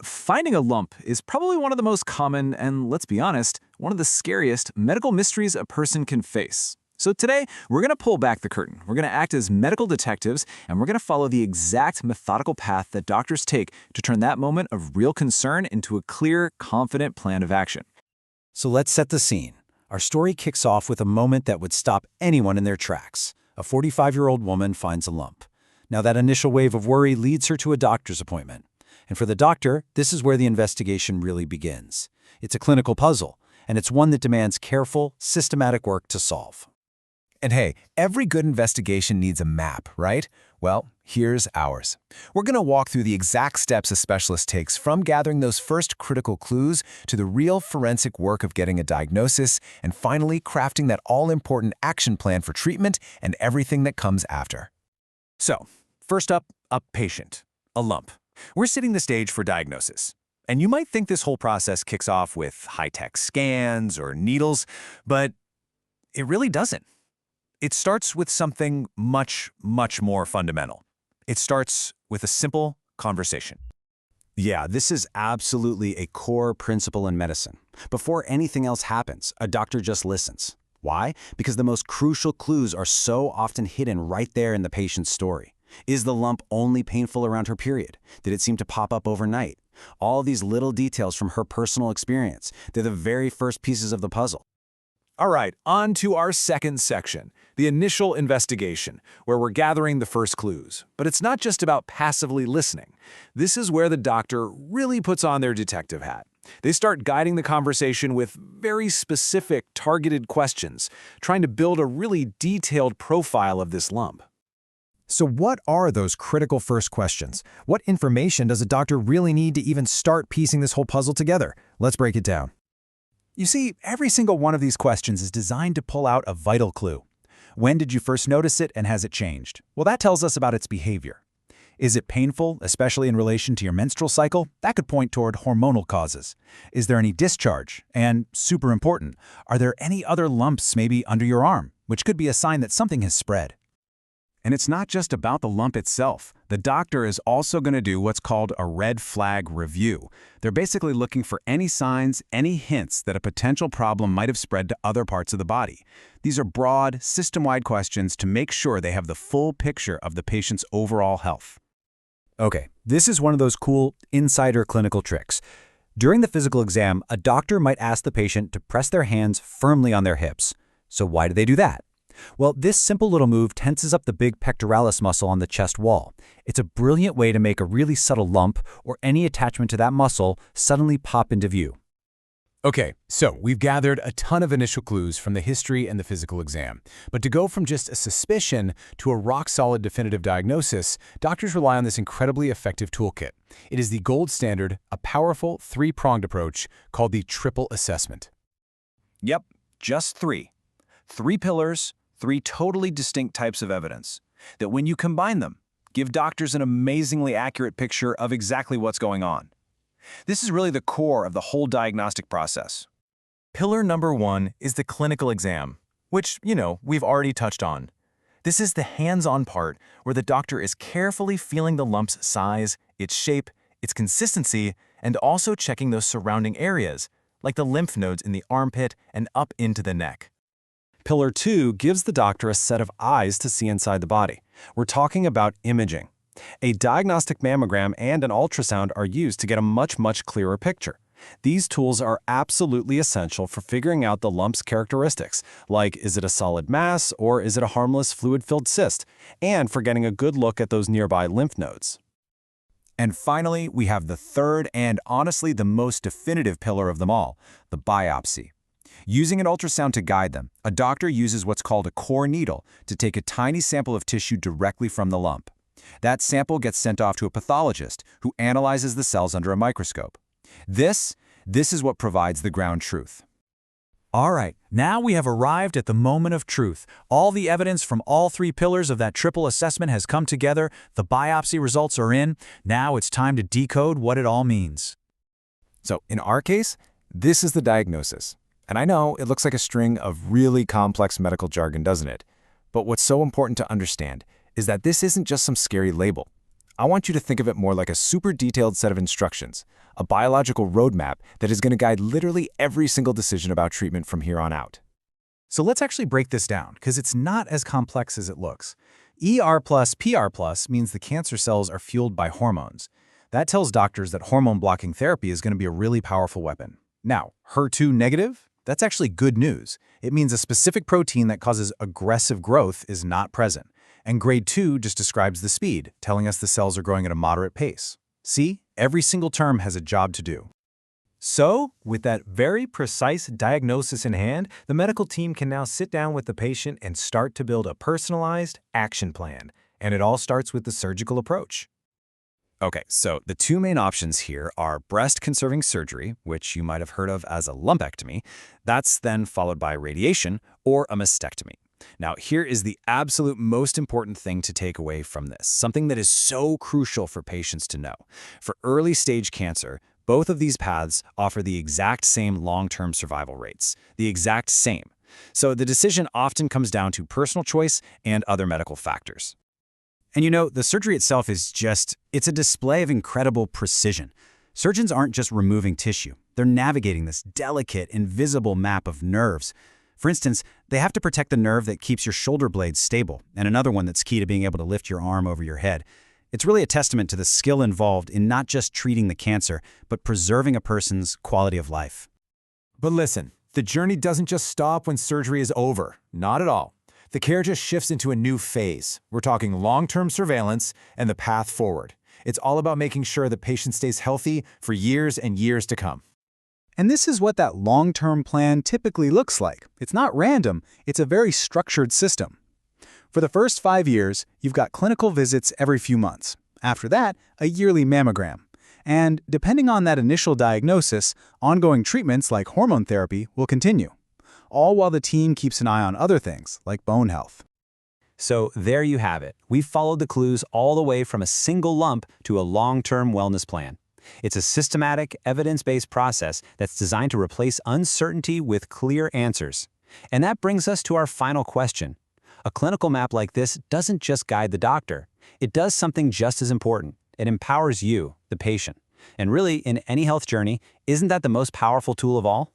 Finding a lump is probably one of the most common and, let's be honest, one of the scariest medical mysteries a person can face. So today, we're going to pull back the curtain. We're going to act as medical detectives, and we're going to follow the exact methodical path that doctors take to turn that moment of real concern into a clear, confident plan of action. So let's set the scene. Our story kicks off with a moment that would stop anyone in their tracks. A 45-year-old woman finds a lump. Now that initial wave of worry leads her to a doctor's appointment. And for the doctor, this is where the investigation really begins. It's a clinical puzzle, and it's one that demands careful, systematic work to solve. And hey, every good investigation needs a map, right? Well, here's ours. We're going to walk through the exact steps a specialist takes from gathering those first critical clues to the real forensic work of getting a diagnosis and finally crafting that all-important action plan for treatment and everything that comes after. So, first up, a patient, a lump. We're setting the stage for diagnosis. And you might think this whole process kicks off with high-tech scans or needles, but it really doesn't. It starts with something much, much more fundamental. It starts with a simple conversation. Yeah, this is absolutely a core principle in medicine. Before anything else happens, a doctor just listens. Why? Because the most crucial clues are so often hidden right there in the patient's story. Is the lump only painful around her period? Did it seem to pop up overnight? All these little details from her personal experience, they're the very first pieces of the puzzle. All right, on to our second section, the initial investigation, where we're gathering the first clues. But it's not just about passively listening. This is where the doctor really puts on their detective hat. They start guiding the conversation with very specific, targeted questions, trying to build a really detailed profile of this lump. So what are those critical first questions? What information does a doctor really need to even start piecing this whole puzzle together? Let's break it down. You see, every single one of these questions is designed to pull out a vital clue. When did you first notice it, and has it changed? Well, that tells us about its behavior. Is it painful, especially in relation to your menstrual cycle? That could point toward hormonal causes. Is there any discharge? And super important, are there any other lumps maybe under your arm, which could be a sign that something has spread? And it's not just about the lump itself. The doctor is also going to do what's called a red flag review. They're basically looking for any signs, any hints that a potential problem might have spread to other parts of the body. These are broad, system-wide questions to make sure they have the full picture of the patient's overall health. Okay, this is one of those cool insider clinical tricks. During the physical exam, a doctor might ask the patient to press their hands firmly on their hips. So why do they do that? Well, this simple little move tenses up the big pectoralis muscle on the chest wall. It's a brilliant way to make a really subtle lump or any attachment to that muscle suddenly pop into view. Okay, so we've gathered a ton of initial clues from the history and the physical exam. But to go from just a suspicion to a rock-solid definitive diagnosis, doctors rely on this incredibly effective toolkit. It is the gold standard, a powerful three-pronged approach called the triple assessment. Yep, just three. Three pillars, three totally distinct types of evidence that when you combine them, give doctors an amazingly accurate picture of exactly what's going on. This is really the core of the whole diagnostic process. Pillar number one is the clinical exam, which, we've already touched on. This is the hands-on part where the doctor is carefully feeling the lump's size, its shape, its consistency, and also checking those surrounding areas, like the lymph nodes in the armpit and up into the neck. Pillar 2 gives the doctor a set of eyes to see inside the body. We're talking about imaging. A diagnostic mammogram and an ultrasound are used to get a much clearer picture. These tools are absolutely essential for figuring out the lump's characteristics, like is it a solid mass or is it a harmless fluid-filled cyst, and for getting a good look at those nearby lymph nodes. And finally, we have the third and honestly the most definitive pillar of them all, the biopsy. Using an ultrasound to guide them, a doctor uses what's called a core needle to take a tiny sample of tissue directly from the lump. That sample gets sent off to a pathologist who analyzes the cells under a microscope. This is what provides the ground truth. All right, now we have arrived at the moment of truth. All the evidence from all three pillars of that triple assessment has come together. The biopsy results are in. Now it's time to decode what it all means. So in our case, this is the diagnosis. And I know it looks like a string of really complex medical jargon, doesn't it? But what's so important to understand is that this isn't just some scary label. I want you to think of it more like a super detailed set of instructions, a biological roadmap that is going to guide literally every single decision about treatment from here on out. So let's actually break this down, because it's not as complex as it looks. ER plus PR plus means the cancer cells are fueled by hormones. That tells doctors that hormone-blocking therapy is going to be a really powerful weapon. Now, HER2 negative? That's actually good news. It means a specific protein that causes aggressive growth is not present. And grade 2 just describes the speed, telling us the cells are growing at a moderate pace. See, every single term has a job to do. So, with that very precise diagnosis in hand, the medical team can now sit down with the patient and start to build a personalized action plan. And it all starts with the surgical approach. Okay, so the two main options here are breast-conserving surgery, which you might have heard of as a lumpectomy. That's then followed by radiation or a mastectomy. Now, here is the absolute most important thing to take away from this, something that is so crucial for patients to know. For early-stage cancer, both of these paths offer the exact same long-term survival rates, the exact same. So the decision often comes down to personal choice and other medical factors. And you know, the surgery itself is it's a display of incredible precision. Surgeons aren't just removing tissue. They're navigating this delicate, invisible map of nerves. For instance, they have to protect the nerve that keeps your shoulder blades stable, and another one that's key to being able to lift your arm over your head. It's really a testament to the skill involved in not just treating the cancer, but preserving a person's quality of life. But listen, the journey doesn't just stop when surgery is over. Not at all. The care just shifts into a new phase. We're talking long-term surveillance and the path forward. It's all about making sure the patient stays healthy for years and years to come. And this is what that long-term plan typically looks like. It's not random, it's a very structured system. For the first 5 years, you've got clinical visits every few months. After that, a yearly mammogram. And depending on that initial diagnosis, ongoing treatments like hormone therapy will continue, all while the team keeps an eye on other things like bone health. So there you have it. We've followed the clues all the way from a single lump to a long-term wellness plan. It's a systematic, evidence-based process that's designed to replace uncertainty with clear answers. And that brings us to our final question. A clinical map like this doesn't just guide the doctor. It does something just as important. It empowers you, the patient. And really, in any health journey, isn't that the most powerful tool of all?